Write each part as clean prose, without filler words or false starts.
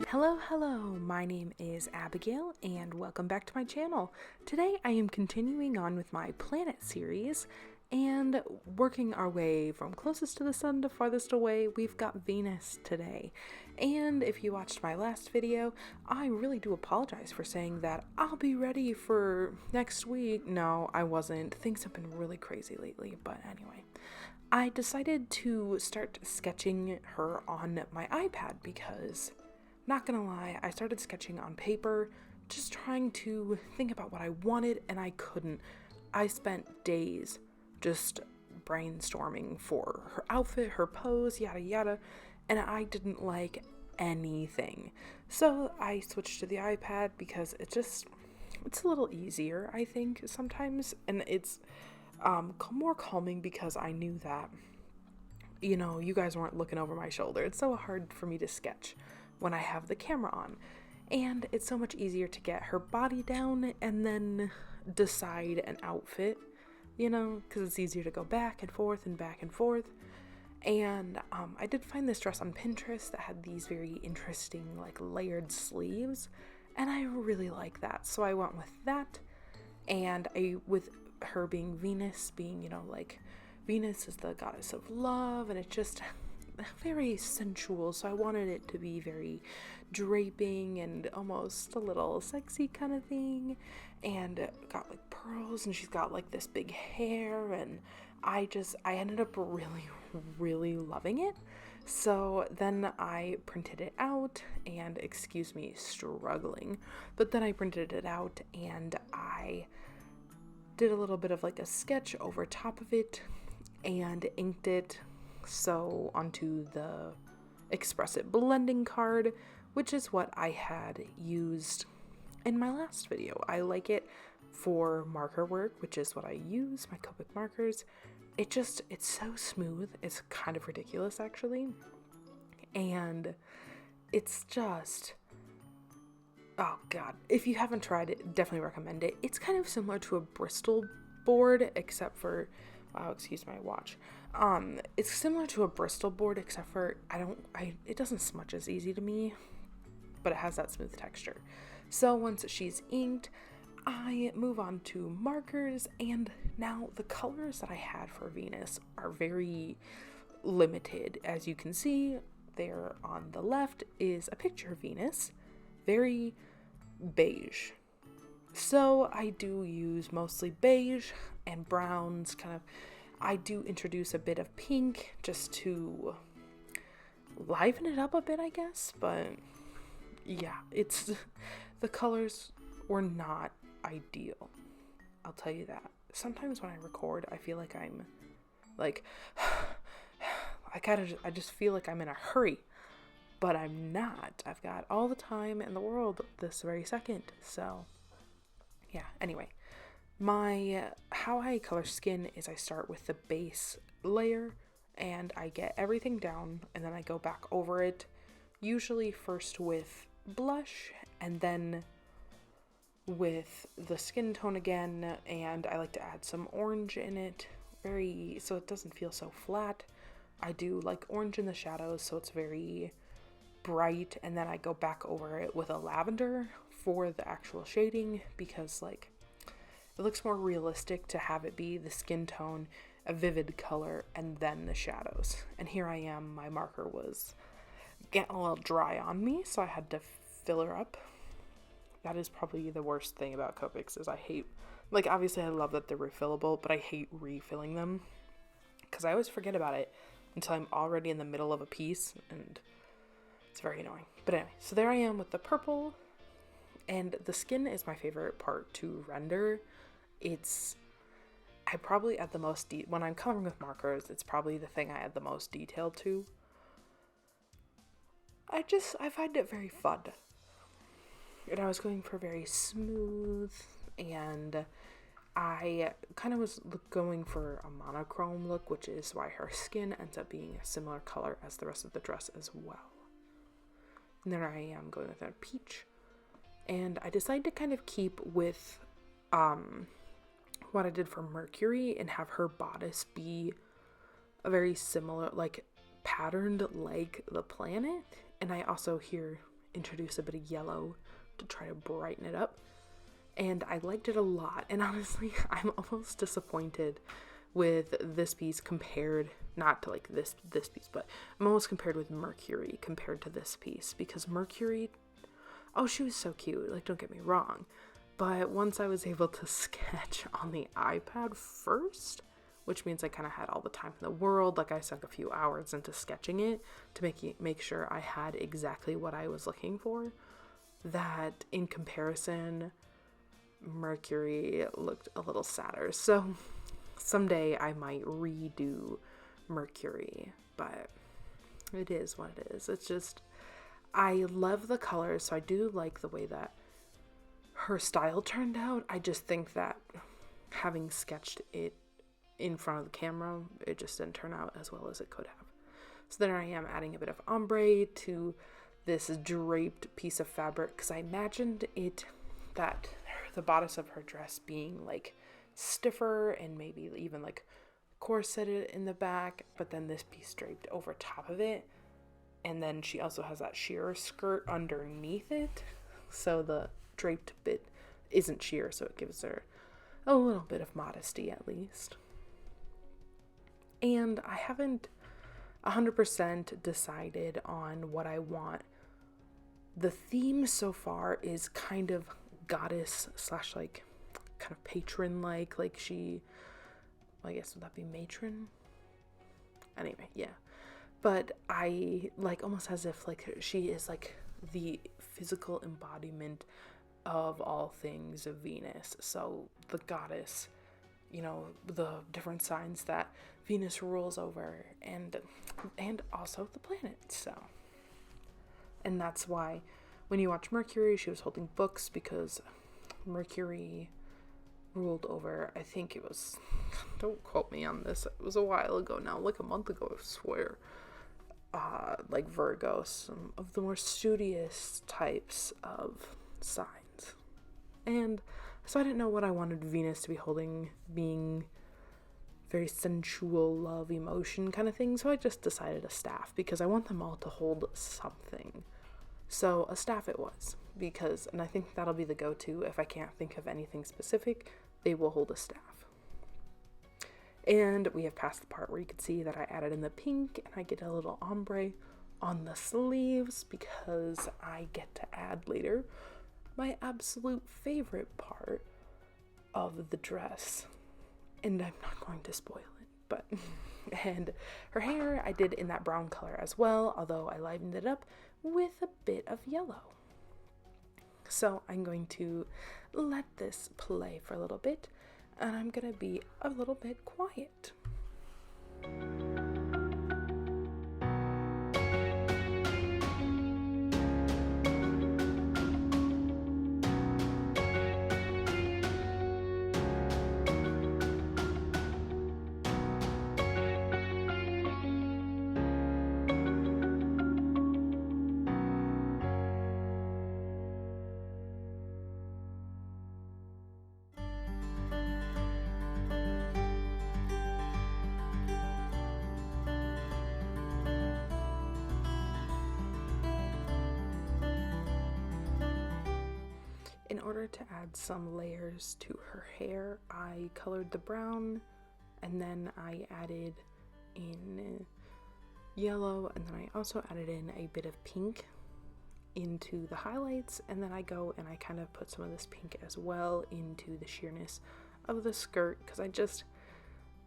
Hello, my name is Abigail and welcome back to my channel. Today I am continuing on with my planet series and working our way from closest to the sun to farthest away. We've got Venus today. And if you watched my last video, I really do apologize for saying that I'll be ready for next week. No, I wasn't. Things have been really crazy lately, but anyway. I decided to start sketching her on my iPad because, not gonna lie, I started sketching on paper, just trying to think about what I wanted, and I couldn't. I spent days just brainstorming for her outfit, her pose, yada yada, and I didn't like anything. So I switched to the iPad because it's a little easier, I think, sometimes, and it's more calming because I knew that, you guys weren't looking over my shoulder. It's so hard for me to sketch when I have the camera on, and it's so much easier to get her body down and then decide an outfit, because it's easier to go back and forth and back and forth. And I did find this dress on Pinterest that had these very interesting like layered sleeves, and I really like that, so I went with that. And with her being Venus, being Venus is the goddess of love, and it's just very sensual, so I wanted it to be very draping and almost a little sexy kind of thing, and got like pearls, and she's got like this big hair, and I ended up really loving it. So then I printed it out, and excuse me struggling, but then I printed it out and I did a little bit of like a sketch over top of it and inked it so onto the Express It blending card, which is what I had used in my last video. I like it for marker work, which is what I use, my Copic markers. It's so smooth. It's kind of ridiculous actually. And it's just, oh god, if you haven't tried it, definitely recommend it. It's kind of similar to a Bristol board, except for, wow, excuse my watch. It's similar to a Bristol board, except for it doesn't smudge as easy to me, but it has that smooth texture. So once she's inked, I move on to markers, and now the colors that I had for Venus are very limited. As you can see, there on the left is a picture of Venus, very beige. So I do use mostly beige and browns, I do introduce a bit of pink just to liven it up a bit, I guess, but yeah, the colors were not ideal. I'll tell you that. Sometimes when I record, I feel like I'm like, I just feel like I'm in a hurry, but I'm not. I've got all the time in the world this very second. So yeah, anyway, how I color skin is I start with the base layer and I get everything down, and then I go back over it, usually first with blush and then with the skin tone again, and I like to add some orange in it, so it doesn't feel so flat. I do like orange in the shadows so it's very bright, and then I go back over it with a lavender for the actual shading, because it looks more realistic to have it be the skin tone, a vivid color, and then the shadows. And here I am, my marker was getting a little dry on me, so I had to fill her up. That is probably the worst thing about Copics, is I hate, obviously I love that they're refillable, but I hate refilling them because I always forget about it until I'm already in the middle of a piece, and it's very annoying. But anyway, so there I am with the purple, and the skin is my favorite part to render. I probably add the most when I'm coloring with markers, it's probably the thing I add the most detail to. I find it very fun. And I was going for very smooth, and I kind of was going for a monochrome look, which is why her skin ends up being a similar color as the rest of the dress as well. And there I am going with a peach. And I decided to kind of keep with what I did for Mercury and have her bodice be a very similar, patterned like the planet. And I also here introduce a bit of yellow to try to brighten it up. And I liked it a lot. And honestly, I'm almost disappointed with this piece compared, not to like this piece, but I'm almost compared with Mercury compared to this piece, because Mercury, oh, she was so cute, like, don't get me wrong, but once I was able to sketch on the iPad first, which means I kind of had all the time in the world, like I sunk a few hours into sketching it to make sure I had exactly what I was looking for, that in comparison, Mercury looked a little sadder. So someday I might redo Mercury, but it is what it is. It's just, I love the colors, so I do like the way that her style turned out. I just think that having sketched it in front of the camera, it just didn't turn out as well as it could have. So then I am adding a bit of ombre to this draped piece of fabric, because I imagined it, that the bodice of her dress being like stiffer and maybe even like corseted in the back, but then this piece draped over top of it, and then she also has that sheer skirt underneath it, so the draped bit isn't sheer, so it gives her a little bit of modesty at least. And I haven't 100% decided on what I want. The theme so far is kind of goddess slash like kind of patron like she, well, I guess would that be matron? Anyway, yeah. But I like almost as if like she is like the physical embodiment of all things of Venus. So the goddess, you know, the different signs that Venus rules over, and also the planets. So, and that's why when you watch Mercury, she was holding books, because Mercury ruled over, I think it was, don't quote me on this, it was a while ago now, like a month ago, I swear, like Virgo, some of the more studious types of signs. And so I didn't know what I wanted Venus to be holding, being very sensual, love, emotion kind of thing, so I just decided a staff, because I want them all to hold something. So a staff it was, because, and I think that'll be the go-to if I can't think of anything specific, they will hold a staff. And we have passed the part where you can see that I added in the pink, and I get a little ombre on the sleeves, because I get to add later my absolute favorite part of the dress, and I'm not going to spoil it, but and her hair I did in that brown color as well, although I livened it up with a bit of yellow. So I'm going to let this play for a little bit, and I'm gonna be a little bit quiet. In order to add some layers to her hair, I colored the brown, and then I added in yellow, and then I also added in a bit of pink into the highlights, and then I go and I kind of put some of this pink as well into the sheerness of the skirt, because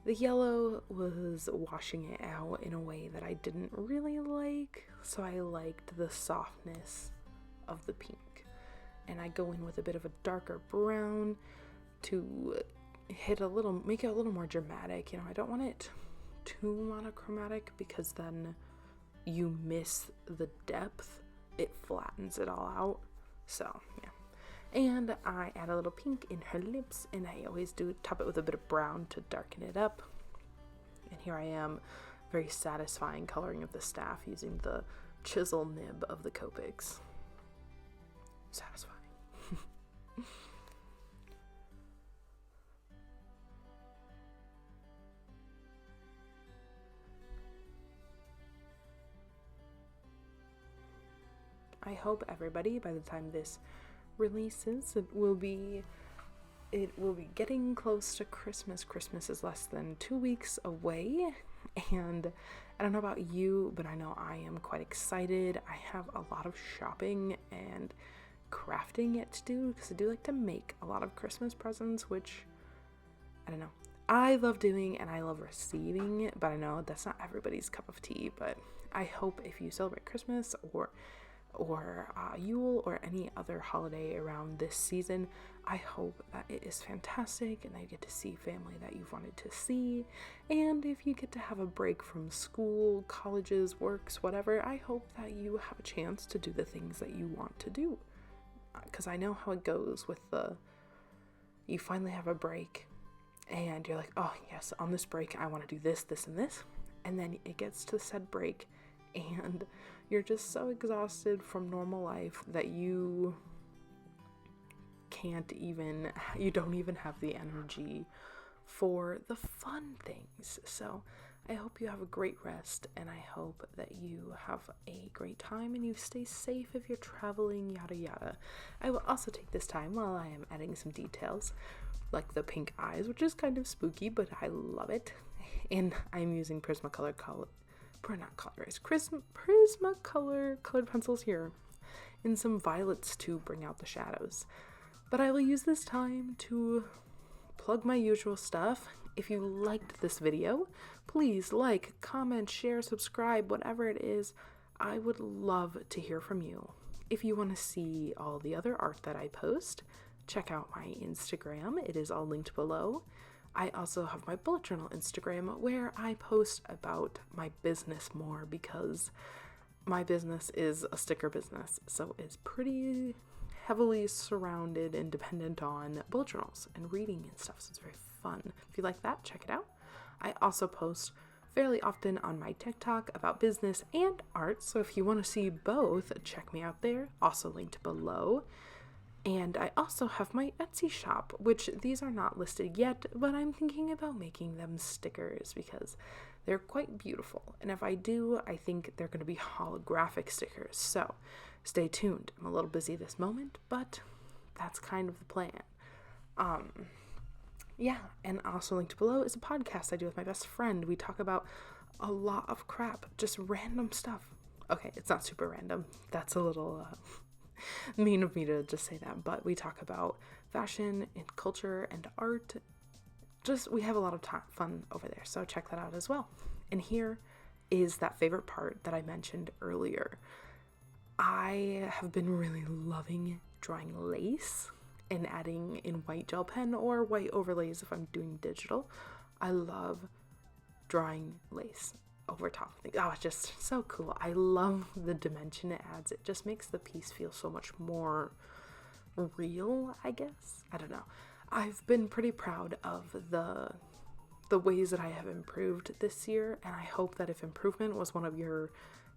the yellow was washing it out in a way that I didn't really like, so I liked the softness of the pink. And I go in with a bit of a darker brown to make it a little more dramatic. You know, I don't want it too monochromatic, because then you miss the depth. It flattens it all out. So, yeah. And I add a little pink in her lips, and I always do top it with a bit of brown to darken it up. And here I am, very satisfying coloring of the staff using the chisel nib of the Copics. Satisfying. I hope everybody, by the time this releases, it will be getting close to Christmas. Christmas is less than 2 weeks away, and I don't know about you, but I know I am quite excited. I have a lot of shopping and crafting yet to do, because I do like to make a lot of Christmas presents, which, I don't know, I love doing and I love receiving, but I know that's not everybody's cup of tea. But I hope if you celebrate Christmas or Yule or any other holiday around this season, I hope that it is fantastic and that you get to see family that you've wanted to see. And if you get to have a break from school, colleges, works, whatever, I hope that you have a chance to do the things that you want to do. Because I know how it goes with you finally have a break and you're like, oh yes, on this break I want to do this, this, and this. And then it gets to said break and you're just so exhausted from normal life that you don't even have the energy for the fun things. So I hope you have a great rest, and I hope that you have a great time and you stay safe if you're traveling, yada yada. I will also take this time while I am adding some details, like the pink eyes, which is kind of spooky, but I love it. And I'm using Prismacolor Col-Erase, Prismacolor colored pencils here, and some violets to bring out the shadows. But I will use this time to plug my usual stuff. If you liked this video, please like, comment, share, subscribe, whatever it is. I would love to hear from you. If you want to see all the other art that I post, check out my Instagram. It is all linked below. I also have my bullet journal Instagram where I post about my business more, because my business is a sticker business, so it's pretty heavily surrounded and dependent on bullet journals and reading and stuff, so it's very fun. If you like that, check it out. I also post fairly often on my TikTok about business and art, so if you want to see both, check me out there, also linked below. And I also have my Etsy shop, which these are not listed yet, but I'm thinking about making them stickers because they're quite beautiful. And if I do, I think they're going to be holographic stickers. So stay tuned. I'm a little busy this moment, but that's kind of the plan. Yeah, and also linked below is a podcast I do with my best friend. We talk about a lot of crap, just random stuff. Okay, it's not super random. That's a little mean of me to just say that, but we talk about fashion and culture and art. Just, we have a lot of fun over there, so check that out as well. And here is that favorite part that I mentioned earlier. I have been really loving drawing lace and adding in white gel pen or white overlays if I'm doing digital. I love drawing lace over top of things. Oh, it's just so cool. I love the dimension it adds. It just makes the piece feel so much more real, I guess. I don't know. I've been pretty proud of the ways that I have improved this year, and I hope that if improvement was one of your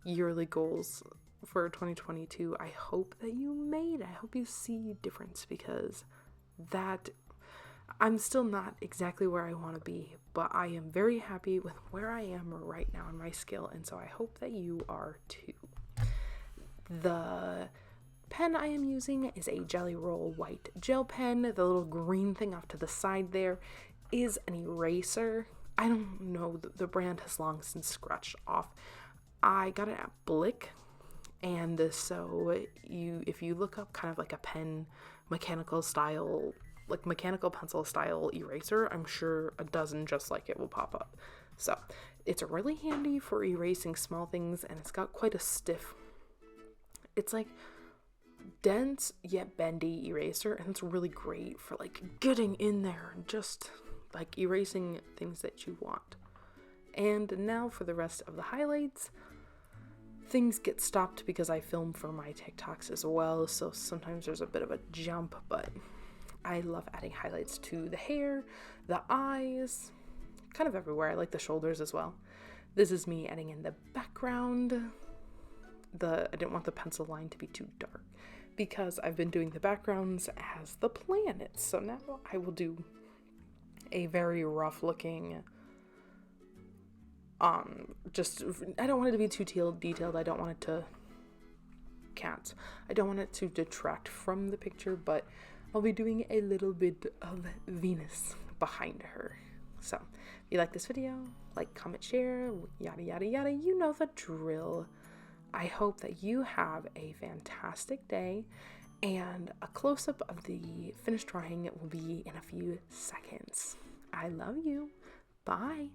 yearly goals for 2022, I hope that you made. I hope you see difference, because that I'm still not exactly where I want to be, but I am very happy with where I am right now in my skill, and so I hope that you are too. The pen I am using is a Jelly Roll white gel pen. The little green thing off to the side there is an eraser. I don't know, the brand has long since scratched off. I got it at Blick, and so if you look up kind of like a pen mechanical pencil style eraser, I'm sure a dozen just like it will pop up. So it's really handy for erasing small things, and it's got quite a stiff, it's like dense yet bendy eraser, and it's really great for like getting in there and just like erasing things that you want. And now for the rest of the highlights. Things get stopped because I film for my TikToks as well, so sometimes there's a bit of a jump, but I love adding highlights to the hair, the eyes, kind of everywhere. I like the shoulders as well. This is me adding in the background. I didn't want the pencil line to be too dark because I've been doing the backgrounds as the planets. So now I will do a very rough looking, I don't want it to be too detailed. I don't want it to cats. I don't want it to detract from the picture, but I'll be doing a little bit of Venus behind her. So if you like this video, like, comment, share, yada yada yada, you know the drill. I hope that you have a fantastic day, and a close-up of the finished drawing will be in a few seconds. I love you. Bye.